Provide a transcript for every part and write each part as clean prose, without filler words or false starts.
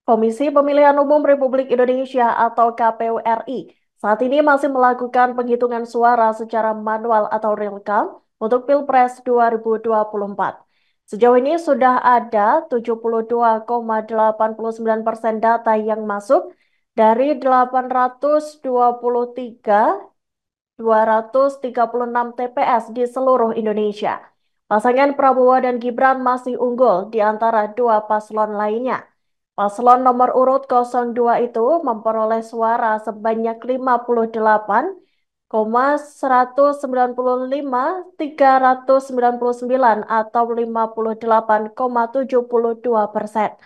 Komisi Pemilihan Umum Republik Indonesia atau KPU RI saat ini masih melakukan penghitungan suara secara manual atau real count untuk Pilpres 2024. Sejauh ini sudah ada 72,89% data yang masuk dari 823.236 TPS di seluruh Indonesia. Pasangan Prabowo dan Gibran masih unggul di antara dua paslon lainnya. Paslon nomor urut 02 itu memperoleh suara sebanyak 58,195.399 atau 58,72%.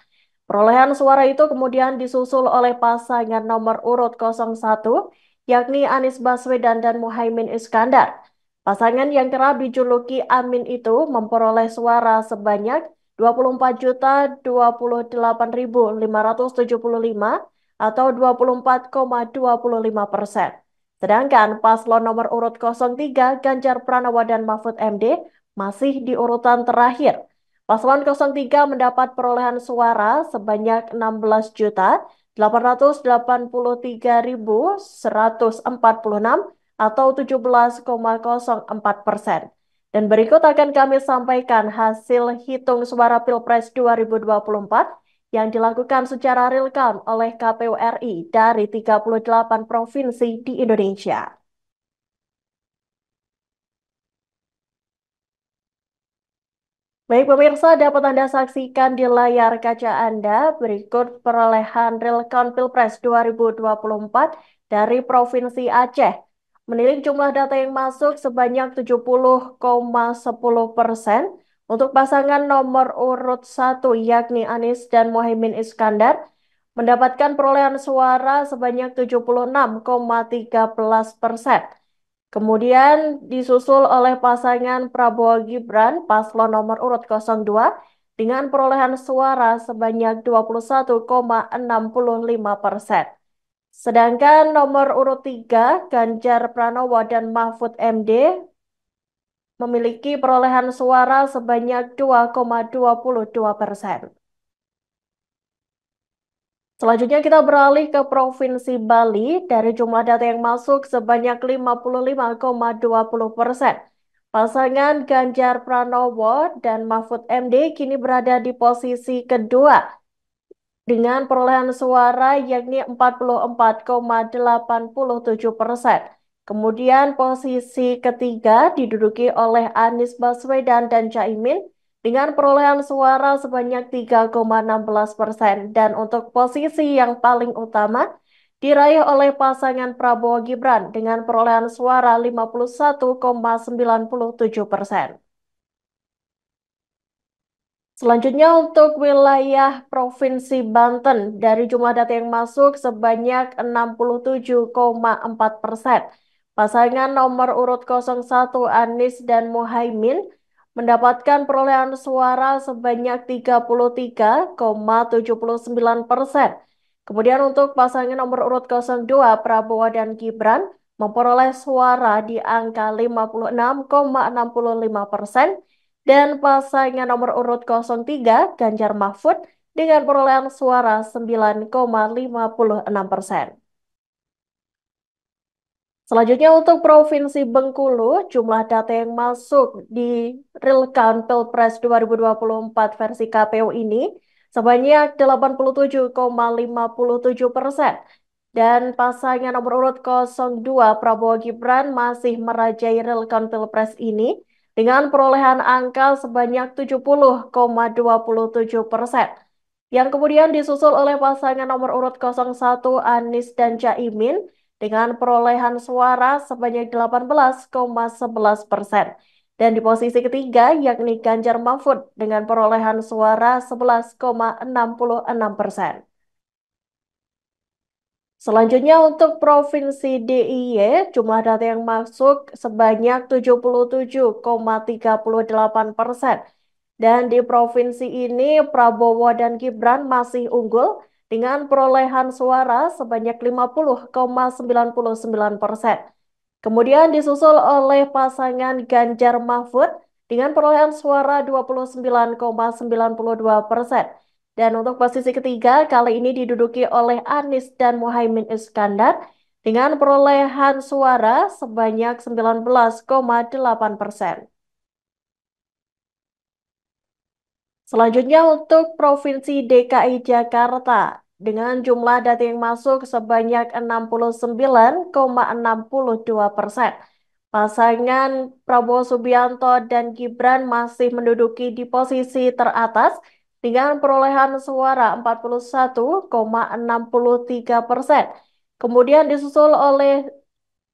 Perolehan suara itu kemudian disusul oleh pasangan nomor urut 01, yakni Anies Baswedan dan Muhaimin Iskandar. Pasangan yang kerap dijuluki Amin itu memperoleh suara sebanyak 24.028.575 atau 24,25%. Sedangkan paslon nomor urut 03 Ganjar Pranowo dan Mahfud MD masih di urutan terakhir. Paslon 03 mendapat perolehan suara sebanyak 16.883.146 atau 17,04%. Dan berikut akan kami sampaikan hasil hitung suara Pilpres 2024 yang dilakukan secara real count oleh KPU RI dari 38 provinsi di Indonesia. Baik pemirsa, dapat Anda saksikan di layar kaca Anda berikut perolehan real count Pilpres 2024 dari Provinsi Aceh. Menilik jumlah data yang masuk sebanyak 70,10% untuk pasangan nomor urut 1 yakni Anies dan Muhaimin Iskandar mendapatkan perolehan suara sebanyak 76,13%. Kemudian disusul oleh pasangan Prabowo Gibran paslon nomor urut 02 dengan perolehan suara sebanyak 21,65%. Sedangkan nomor urut 3 Ganjar Pranowo dan Mahfud MD memiliki perolehan suara sebanyak 2,22%. Selanjutnya kita beralih ke Provinsi Bali. Dari jumlah data yang masuk sebanyak 55,20%. Pasangan Ganjar Pranowo dan Mahfud MD kini berada di posisi kedua dengan perolehan suara yakni 44,87%. Kemudian posisi ketiga diduduki oleh Anies Baswedan dan Caimin dengan perolehan suara sebanyak 3,16%. Dan untuk posisi yang paling utama diraih oleh pasangan Prabowo Gibran dengan perolehan suara 51,97%. Selanjutnya untuk wilayah Provinsi Banten, dari jumlah data yang masuk sebanyak 67,4%. Pasangan nomor urut 01 Anies dan Muhaimin mendapatkan perolehan suara sebanyak 33,79%. Kemudian untuk pasangan nomor urut 02 Prabowo dan Gibran memperoleh suara di angka 56,65%. Dan pasangan nomor urut 03 Ganjar Mahfud dengan perolehan suara 9,56%. Selanjutnya untuk Provinsi Bengkulu, jumlah data yang masuk di real count Pilpres 2024 versi KPU ini sebanyak 87,57%. Dan pasangan nomor urut 02 Prabowo Gibran masih merajai real count Pilpres ini dengan perolehan angka sebanyak 70,27%. Yang kemudian disusul oleh pasangan nomor urut 01 Anies dan Caimin dengan perolehan suara sebanyak 18,11%. Dan di posisi ketiga yakni Ganjar Mahfud dengan perolehan suara 11,66%. Selanjutnya untuk Provinsi DIY, jumlah data yang masuk sebanyak 77,38%. Dan di provinsi ini Prabowo dan Gibran masih unggul dengan perolehan suara sebanyak 50,99%. Kemudian disusul oleh pasangan Ganjar Mahfud dengan perolehan suara 29,92%. Dan untuk posisi ketiga kali ini diduduki oleh Anies dan Muhaimin Iskandar dengan perolehan suara sebanyak 19,8%. Selanjutnya untuk Provinsi DKI Jakarta dengan jumlah data yang masuk sebanyak 69,62%. Pasangan Prabowo Subianto dan Gibran masih menduduki di posisi teratas dengan perolehan suara 41,63%. Kemudian disusul oleh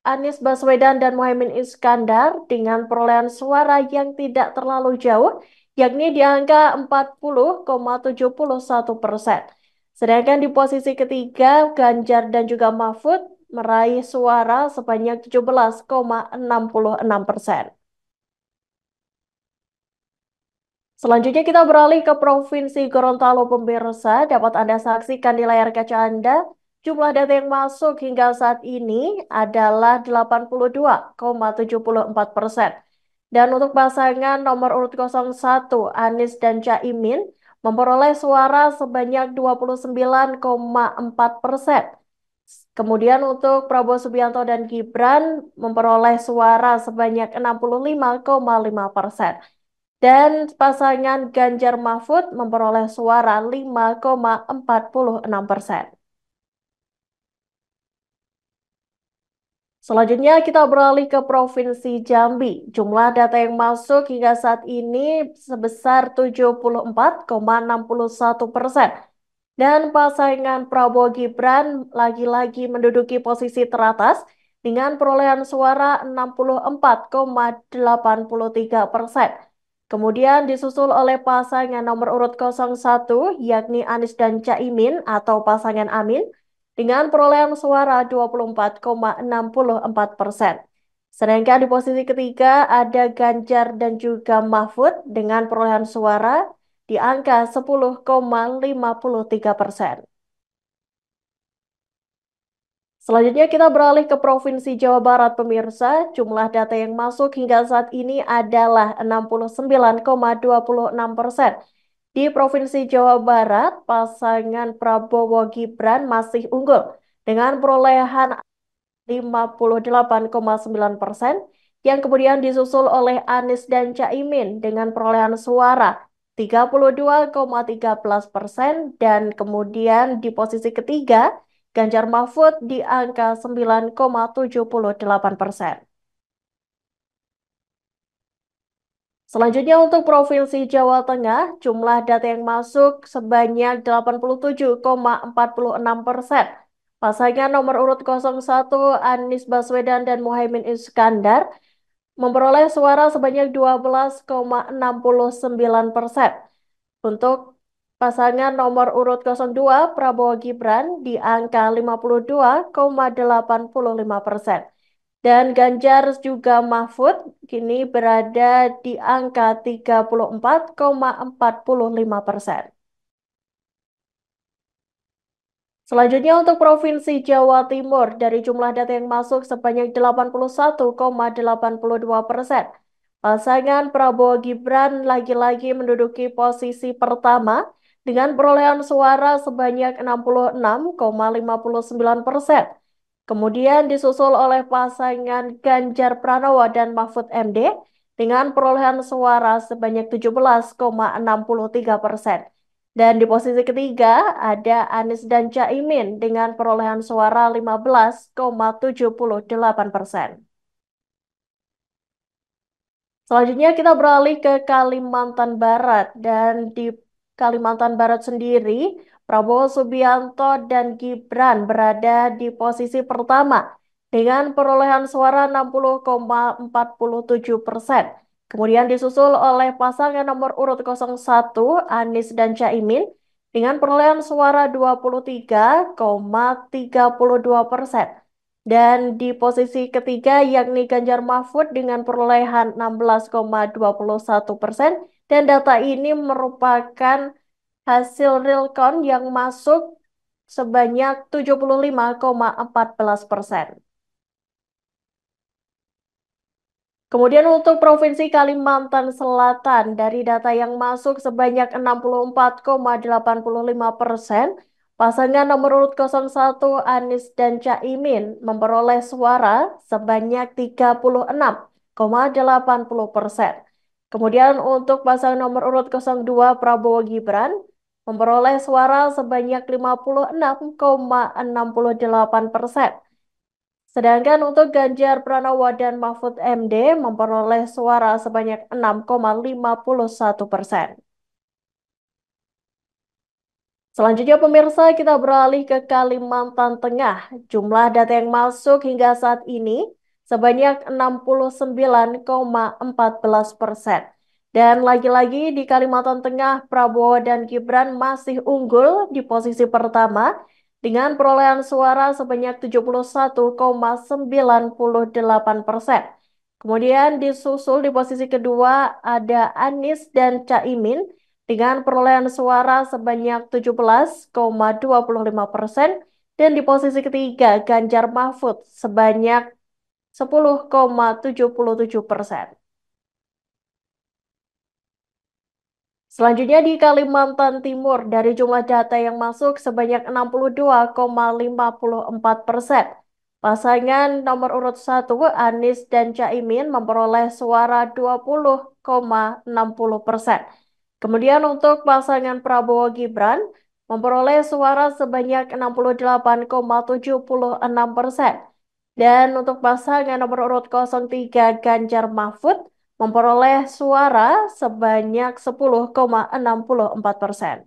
Anies Baswedan dan Muhaimin Iskandar dengan perolehan suara yang tidak terlalu jauh, yakni di angka 40,71%. Sedangkan di posisi ketiga, Ganjar dan juga Mahfud meraih suara sebanyak 17,66%. Selanjutnya kita beralih ke Provinsi Gorontalo pemirsa. Dapat Anda saksikan di layar kaca Anda, jumlah data yang masuk hingga saat ini adalah 82,74%. Dan untuk pasangan nomor urut 01, Anies dan Caimin, memperoleh suara sebanyak 29,4%. Kemudian untuk Prabowo Subianto dan Gibran memperoleh suara sebanyak 65,5%. Dan pasangan Ganjar Mahfud memperoleh suara 5,46%. Selanjutnya kita beralih ke Provinsi Jambi. Jumlah data yang masuk hingga saat ini sebesar 74,61%. Dan pasangan Prabowo Gibran lagi-lagi menduduki posisi teratas dengan perolehan suara 64,83%. Kemudian disusul oleh pasangan nomor urut 01 yakni Anies dan Caimin atau pasangan Amin dengan perolehan suara 24,64%. Sedangkan di posisi ketiga ada Ganjar dan juga Mahfud dengan perolehan suara di angka 10,53%. Selanjutnya kita beralih ke Provinsi Jawa Barat pemirsa. Jumlah data yang masuk hingga saat ini adalah 69,26%. Di Provinsi Jawa Barat, pasangan Prabowo Gibran masih unggul dengan perolehan 58,9%, yang kemudian disusul oleh Anies dan Caimin dengan perolehan suara 32,13%, dan kemudian di posisi ketiga Ganjar Mahfud di angka 9,78%. Selanjutnya untuk Provinsi Jawa Tengah, jumlah data yang masuk sebanyak 87,46%. Pasangan nomor urut 01 Anies Baswedan dan Muhaimin Iskandar memperoleh suara sebanyak 12,69%. Untuk pasangan nomor urut 02 Prabowo Gibran di angka 52,85%. Dan Ganjar juga Mahfud kini berada di angka 34,45%. Selanjutnya untuk Provinsi Jawa Timur, dari jumlah data yang masuk sebanyak 81,82%. Pasangan Prabowo Gibran lagi-lagi menduduki posisi pertama dengan perolehan suara sebanyak 66,59%. Kemudian disusul oleh pasangan Ganjar Pranowo dan Mahfud MD dengan perolehan suara sebanyak 17,63%. Dan di posisi ketiga ada Anies dan Caimin dengan perolehan suara 15,78%. Selanjutnya kita beralih ke Kalimantan Barat, dan di Kalimantan Barat sendiri Prabowo Subianto dan Gibran berada di posisi pertama dengan perolehan suara 60,47%. Kemudian disusul oleh pasangan nomor urut 01 Anies dan Caimin dengan perolehan suara 23,32%. Dan di posisi ketiga yakni Ganjar Mahfud dengan perolehan 16,21%, dan data ini merupakan hasil realcon yang masuk sebanyak 75,14%. Kemudian untuk Provinsi Kalimantan Selatan, dari data yang masuk sebanyak 64,85%, pasangan nomor urut 01 Anies dan Caimin memperoleh suara sebanyak 36,80%. Kemudian untuk pasangan nomor urut 02 Prabowo Gibran memperoleh suara sebanyak 56,68%. Sedangkan untuk Ganjar Pranowo dan Mahfud MD memperoleh suara sebanyak 6,51%. Selanjutnya pemirsa, kita beralih ke Kalimantan Tengah. Jumlah data yang masuk hingga saat ini sebanyak 69,14%. Dan lagi-lagi di Kalimantan Tengah, Prabowo dan Gibran masih unggul di posisi pertama dengan perolehan suara sebanyak 71,98%. Kemudian disusul di posisi kedua ada Anies dan Caimin dengan perolehan suara sebanyak 17,25% dan di posisi ketiga Ganjar Mahfud sebanyak 10,77%. Selanjutnya di Kalimantan Timur, dari jumlah data yang masuk sebanyak 62,54%. Pasangan nomor urut 1 Anies dan Caimin memperoleh suara 20,60%. Kemudian untuk pasangan Prabowo Gibran memperoleh suara sebanyak 68,76%. Dan untuk pasangan nomor urut 03 Ganjar Mahfud memperoleh suara sebanyak 10,64%.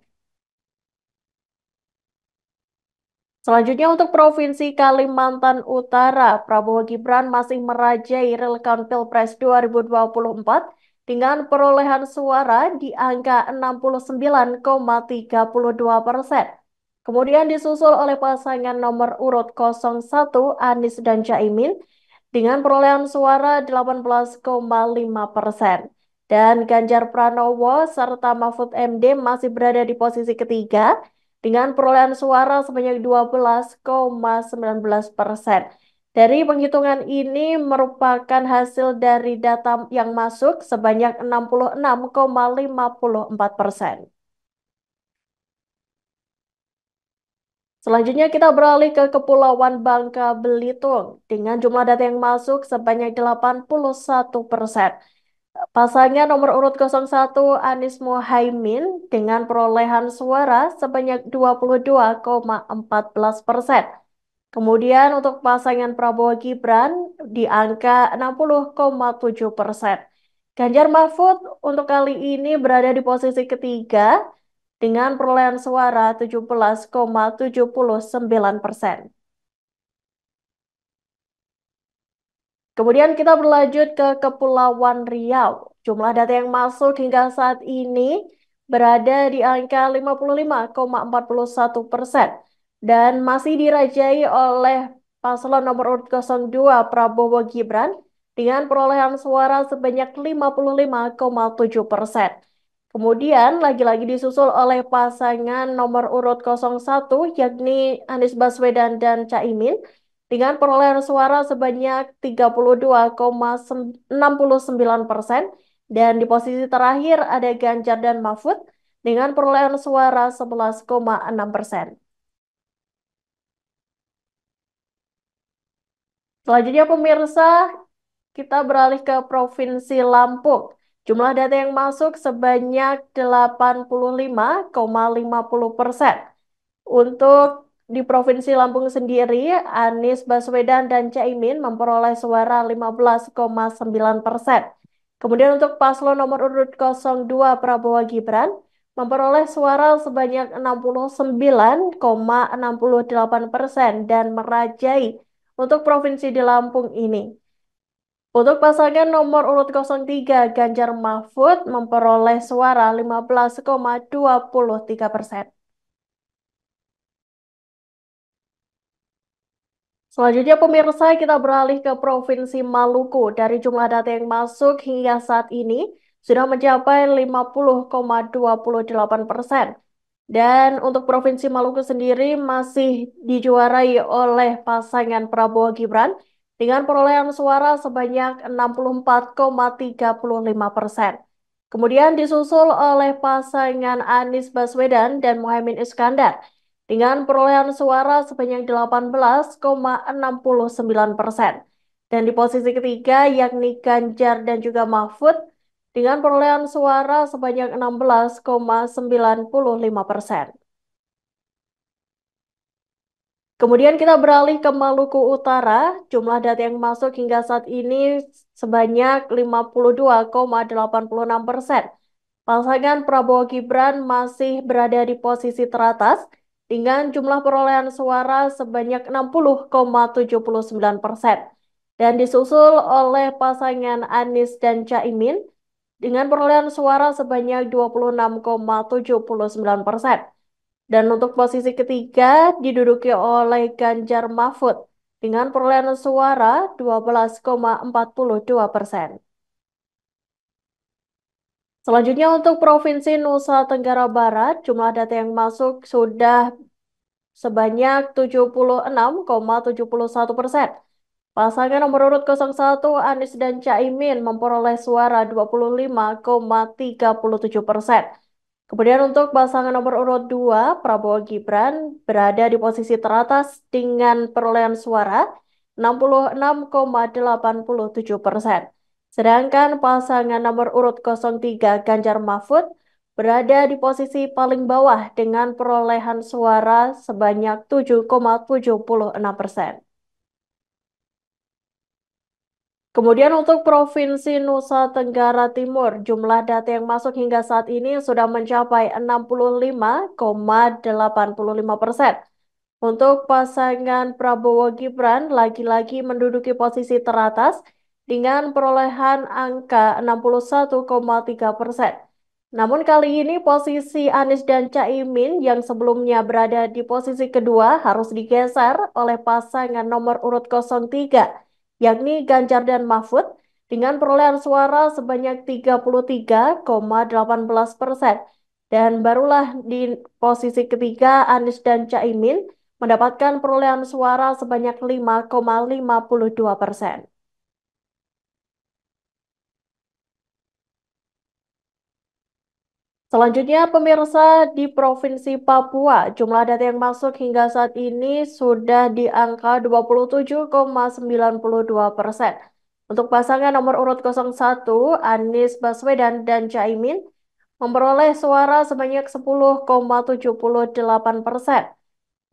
Selanjutnya untuk Provinsi Kalimantan Utara, Prabowo Gibran masih merajai real count Pilpres 2024 dengan perolehan suara di angka 69,32%. Kemudian disusul oleh pasangan nomor urut 01 Anies dan Caimin dengan perolehan suara 18,5%. Dan Ganjar Pranowo serta Mahfud MD masih berada di posisi ketiga dengan perolehan suara sebanyak 12,19%. Dari penghitungan ini merupakan hasil dari data yang masuk sebanyak 66,54%. Selanjutnya kita beralih ke Kepulauan Bangka Belitung dengan jumlah data yang masuk sebanyak 81%. Pasangan nomor urut 01 Anies Mohaimin dengan perolehan suara sebanyak 22,14%. Kemudian untuk pasangan Prabowo Gibran di angka 60,7%. Ganjar Mahfud untuk kali ini berada di posisi ketiga dengan perolehan suara 17,79%. Kemudian kita berlanjut ke Kepulauan Riau. Jumlah data yang masuk hingga saat ini berada di angka 55,41% dan masih dirajai oleh paslon nomor urut 02 Prabowo Gibran dengan perolehan suara sebanyak 55,7%. Kemudian lagi-lagi disusul oleh pasangan nomor urut 01 yakni Anies Baswedan dan Caimin dengan perolehan suara sebanyak 32,69% dan di posisi terakhir ada Ganjar dan Mahfud dengan perolehan suara 11,6%. Selanjutnya pemirsa, kita beralih ke Provinsi Lampung. Jumlah data yang masuk sebanyak 85,50%. Untuk di Provinsi Lampung sendiri, Anies Baswedan dan Caimin memperoleh suara 15,9%. Kemudian untuk paslon nomor urut 02 Prabowo Gibran memperoleh suara sebanyak 69,68% dan merajai untuk provinsi di Lampung ini. Untuk pasangan nomor urut 03 Ganjar Mahfud memperoleh suara 15,23%. Selanjutnya pemirsa kita beralih ke Provinsi Maluku. Dari jumlah data yang masuk hingga saat ini sudah mencapai 50,28%. Dan untuk Provinsi Maluku sendiri masih dijuarai oleh pasangan Prabowo Gibran dengan perolehan suara sebanyak 64,35%. Kemudian disusul oleh pasangan Anies Baswedan dan Muhaimin Iskandar dengan perolehan suara sebanyak 18,69%. Dan di posisi ketiga yakni Ganjar dan juga Mahfud dengan perolehan suara sebanyak 16,95%. Kemudian kita beralih ke Maluku Utara, jumlah data yang masuk hingga saat ini sebanyak 52,86%. Pasangan Prabowo Gibran masih berada di posisi teratas dengan jumlah perolehan suara sebanyak 60,79%. Dan disusul oleh pasangan Anies dan Caimin dengan perolehan suara sebanyak 26,79%. Dan untuk posisi ketiga diduduki oleh Ganjar Mahfud dengan perolehan suara 12,42%. Selanjutnya untuk Provinsi Nusa Tenggara Barat, jumlah data yang masuk sudah sebanyak 76,71%. Pasangan nomor urut 01 Anies dan Caimin memperoleh suara 25,37%. Kemudian untuk pasangan nomor urut 2, Prabowo Gibran berada di posisi teratas dengan perolehan suara 66,87%. Sedangkan pasangan nomor urut 03, Ganjar Mahfud berada di posisi paling bawah dengan perolehan suara sebanyak 7,76%. Kemudian untuk Provinsi Nusa Tenggara Timur, jumlah data yang masuk hingga saat ini sudah mencapai 65,85%. Untuk pasangan Prabowo Gibran lagi-lagi menduduki posisi teratas dengan perolehan angka 61,3%. Namun kali ini posisi Anies dan Caimin yang sebelumnya berada di posisi kedua harus digeser oleh pasangan nomor urut 03, yakni Ganjar dan Mahfud dengan perolehan suara sebanyak 33,18%. Dan barulah di posisi ketiga Anies dan Caimin mendapatkan perolehan suara sebanyak 5,52%. Selanjutnya, pemirsa di Provinsi Papua, jumlah data yang masuk hingga saat ini sudah di angka 27,92%. Untuk pasangan nomor urut 01, Anies Baswedan dan Caimin memperoleh suara sebanyak 10,78%.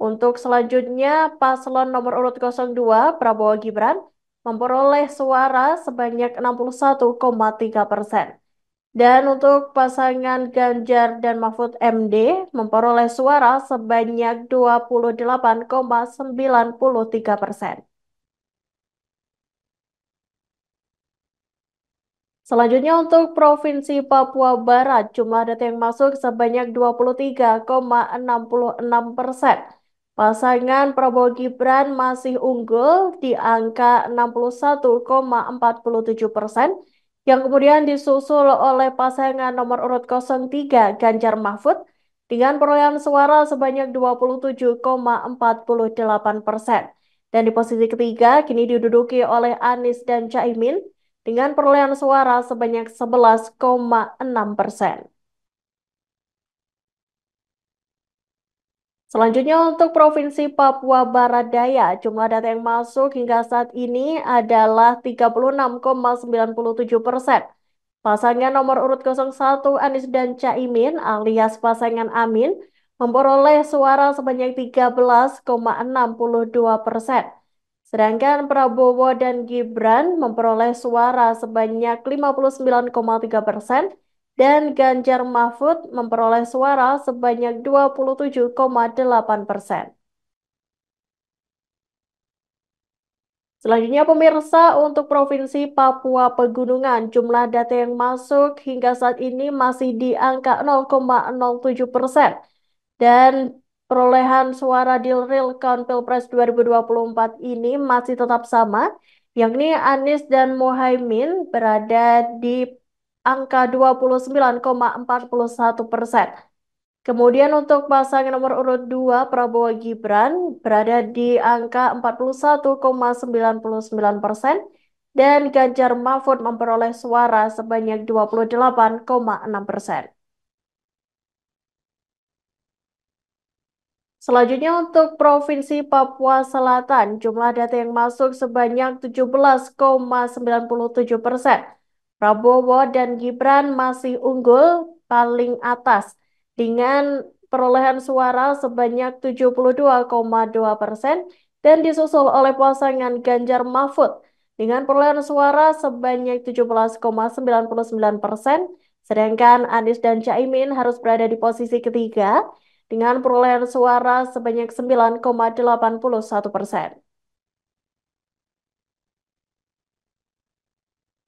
Untuk selanjutnya, paslon nomor urut 02, Prabowo Gibran, memperoleh suara sebanyak 61,3%. Dan untuk pasangan Ganjar dan Mahfud MD memperoleh suara sebanyak 28,93%. Selanjutnya untuk Provinsi Papua Barat, jumlah data yang masuk sebanyak 23,66%. Pasangan Prabowo Gibran masih unggul di angka 61,47%, yang kemudian disusul oleh pasangan nomor urut 03 Ganjar Mahfud dengan perolehan suara sebanyak 27,48%. Dan di posisi ketiga kini diduduki oleh Anies dan Caimin dengan perolehan suara sebanyak 11,6%. Selanjutnya untuk Provinsi Papua Barat Daya, jumlah data yang masuk hingga saat ini adalah 36,97%. Pasangan nomor urut 01 Anies dan Caimin alias pasangan Amin memperoleh suara sebanyak 13,62%. Sedangkan Prabowo dan Gibran memperoleh suara sebanyak 59,3% dan Ganjar Mahfud memperoleh suara sebanyak 27,8%. Selanjutnya pemirsa untuk Provinsi Papua Pegunungan, jumlah data yang masuk hingga saat ini masih di angka 0,07%. Dan perolehan suara di real count Pilpres 2024 ini masih tetap sama, yakni Anies dan Muhaimin berada di angka 29,41%. Kemudian untuk pasangan nomor urut 2 Prabowo Gibran berada di angka 41,99% dan Ganjar Mahfud memperoleh suara sebanyak 28,6%. Selanjutnya untuk Provinsi Papua Selatan, jumlah data yang masuk sebanyak 17,97%. Prabowo dan Gibran masih unggul paling atas dengan perolehan suara sebanyak 72,2% dan disusul oleh pasangan Ganjar Mahfud dengan perolehan suara sebanyak 17,99%, sedangkan Anies dan Caimin harus berada di posisi ketiga dengan perolehan suara sebanyak 9,81%.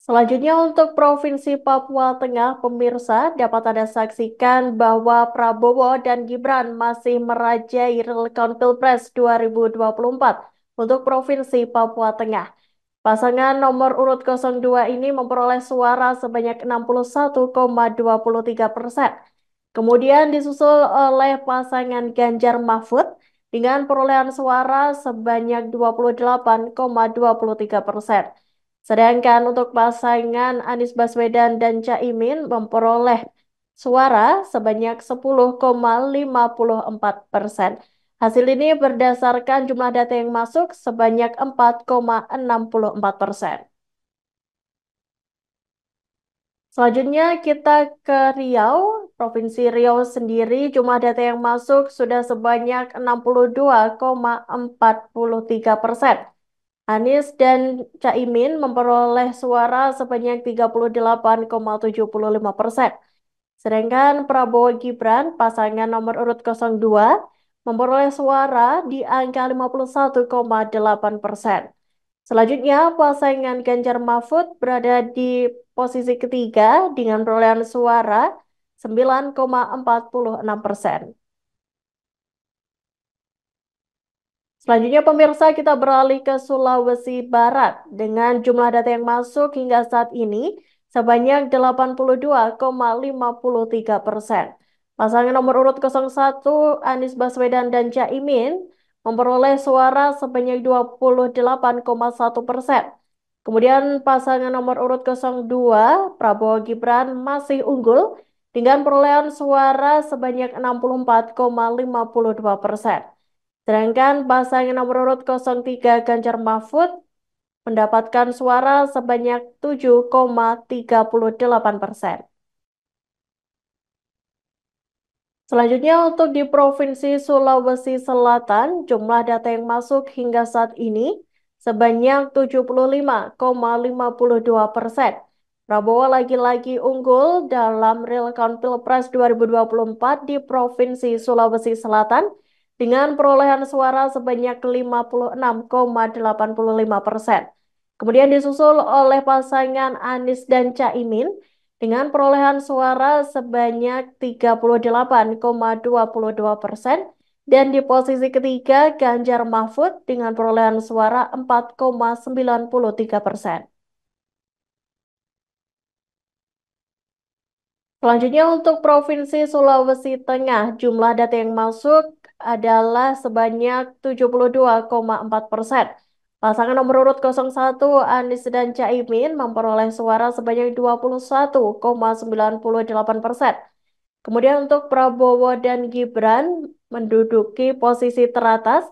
Selanjutnya untuk Provinsi Papua Tengah, pemirsa dapat Anda saksikan bahwa Prabowo dan Gibran masih merajai real count Pilpres 2024 untuk Provinsi Papua Tengah. Pasangan nomor urut 02 ini memperoleh suara sebanyak 61,23%. Kemudian disusul oleh pasangan Ganjar Mahfud dengan perolehan suara sebanyak 28,23%. Sedangkan untuk pasangan Anies Baswedan dan Caimin memperoleh suara sebanyak 10,54%. Hasil ini berdasarkan jumlah data yang masuk sebanyak 4,64%. Selanjutnya kita ke Riau. Provinsi Riau sendiri jumlah data yang masuk sudah sebanyak 62,43%. Anies dan Caimin memperoleh suara sebanyak 38,75%. Sedangkan Prabowo Gibran, pasangan nomor urut 02, memperoleh suara di angka 51,8%. Selanjutnya, pasangan Ganjar Mahfud berada di posisi ketiga dengan perolehan suara 9,46%. Selanjutnya pemirsa kita beralih ke Sulawesi Barat dengan jumlah data yang masuk hingga saat ini sebanyak 82,53%. Pasangan nomor urut 01 Anies Baswedan dan Caimin memperoleh suara sebanyak 28,1%. Kemudian pasangan nomor urut 02 Prabowo Gibran masih unggul dengan perolehan suara sebanyak 64,52%. Sedangkan pasangan nomor urut 03 Ganjar Mahfud mendapatkan suara sebanyak 7,38%. Selanjutnya untuk di Provinsi Sulawesi Selatan, jumlah data yang masuk hingga saat ini sebanyak 75,52%. Prabowo lagi-lagi unggul dalam real count Pilpres 2024 di Provinsi Sulawesi Selatan dengan perolehan suara sebanyak 56,85%. Kemudian disusul oleh pasangan Anies dan Caimin dengan perolehan suara sebanyak 38,22% dan di posisi ketiga Ganjar Mahfud dengan perolehan suara 4,93%. Selanjutnya untuk Provinsi Sulawesi Tengah, jumlah data yang masuk adalah sebanyak 72,4%. Pasangan nomor urut 01 Anies dan Caimin memperoleh suara sebanyak 21,98%. Kemudian untuk Prabowo dan Gibran menduduki posisi teratas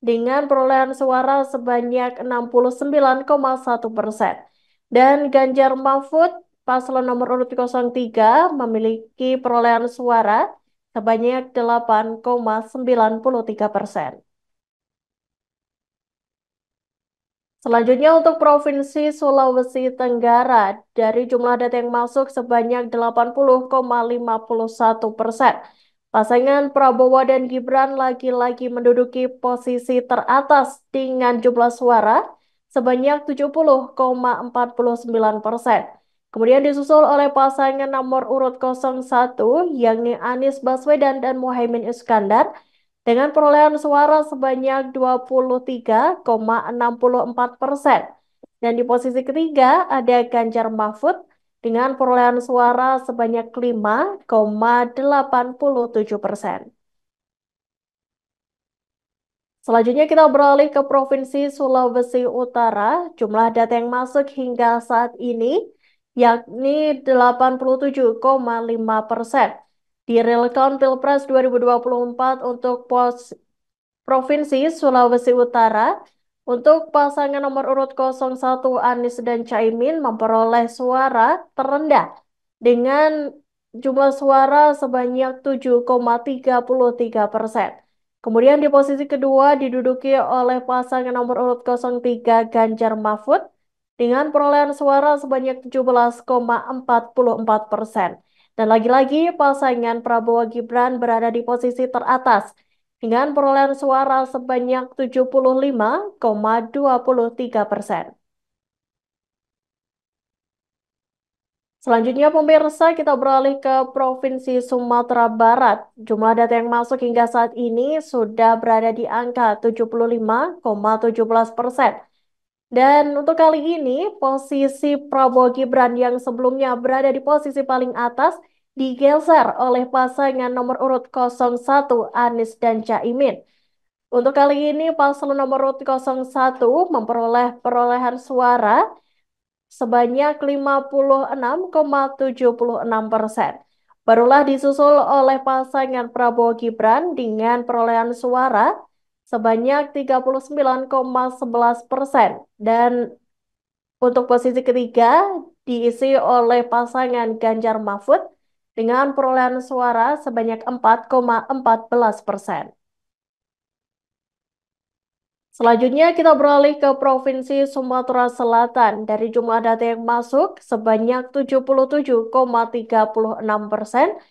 dengan perolehan suara sebanyak 69,1%. Dan Ganjar Mahfud paslon nomor urut 03 memiliki perolehan suara sebanyak 8,93%. Selanjutnya untuk Provinsi Sulawesi Tenggara, dari jumlah data yang masuk sebanyak 80,51%. Pasangan Prabowo dan Gibran lagi-lagi menduduki posisi teratas dengan jumlah suara sebanyak 70,49%. Kemudian disusul oleh pasangan nomor urut 01 yakni Anies Baswedan dan Muhaimin Iskandar dengan perolehan suara sebanyak 23,64%. Dan di posisi ketiga ada Ganjar Mahfud dengan perolehan suara sebanyak 5,87%. Selanjutnya kita beralih ke Provinsi Sulawesi Utara. Jumlah data yang masuk hingga saat ini yakni 87,5%. Di real count Pilpres 2024 untuk Provinsi Sulawesi Utara, untuk pasangan nomor urut 01 Anies dan Caimin memperoleh suara terendah dengan jumlah suara sebanyak 7,33%. Kemudian di posisi kedua diduduki oleh pasangan nomor urut 03 Ganjar Mahfud dengan perolehan suara sebanyak 17,44%. Dan lagi-lagi pasangan Prabowo Gibran berada di posisi teratas dengan perolehan suara sebanyak 75,23%. Selanjutnya pemirsa, kita beralih ke Provinsi Sumatera Barat. Jumlah data yang masuk hingga saat ini sudah berada di angka 75,17%. Dan untuk kali ini, posisi Prabowo Gibran yang sebelumnya berada di posisi paling atas digeser oleh pasangan nomor urut 01 Anies dan Caimin. Untuk kali ini, paslon nomor urut 01 memperoleh perolehan suara sebanyak 56,76%. Barulah disusul oleh pasangan Prabowo Gibran dengan perolehan suara sebanyak 39,11%. Dan untuk posisi ketiga diisi oleh pasangan Ganjar Mahfud dengan perolehan suara sebanyak 4,14%. Selanjutnya kita beralih ke Provinsi Sumatera Selatan. Dari jumlah data yang masuk sebanyak 77,36%,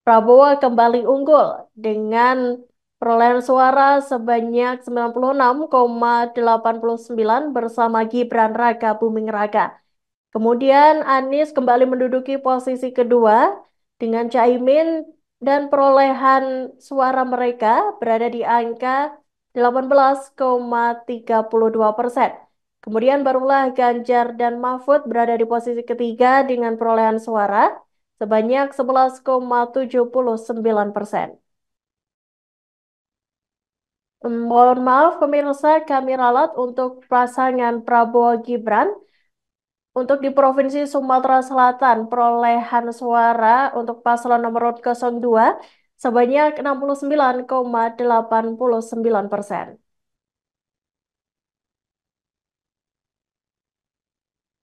Prabowo kembali unggul dengan perolehan suara sebanyak 96,89 bersama Gibran Raka Buming Raka. Kemudian Anies kembali menduduki posisi kedua dengan Caimin dan perolehan suara mereka berada di angka 18,32%. Kemudian barulah Ganjar dan Mahfud berada di posisi ketiga dengan perolehan suara sebanyak 11,79%. Mohon maaf pemirsa, kami ralat untuk pasangan Prabowo Gibran. Untuk di Provinsi Sumatera Selatan, perolehan suara untuk paslon nomor urut 02 sebanyak 69,89%.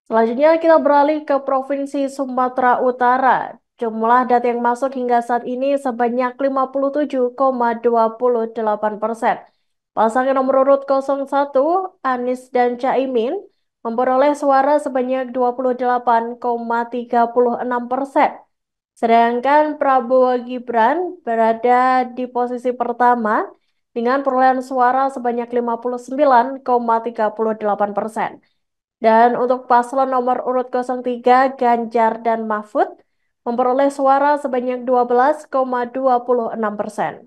Selanjutnya kita beralih ke Provinsi Sumatera Utara. Jumlah data yang masuk hingga saat ini sebanyak 57,28%. Pasangan nomor urut 01, Anies dan Caimin, memperoleh suara sebanyak 28,36%. Sedangkan Prabowo Gibran berada di posisi pertama dengan perolehan suara sebanyak 59,38%. Dan untuk paslon nomor urut 03 Ganjar dan Mahfud memperoleh suara sebanyak 12,26%.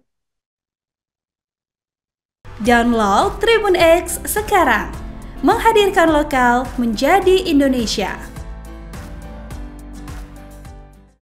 Download Tribun X sekarang, menghadirkan lokal menjadi Indonesia.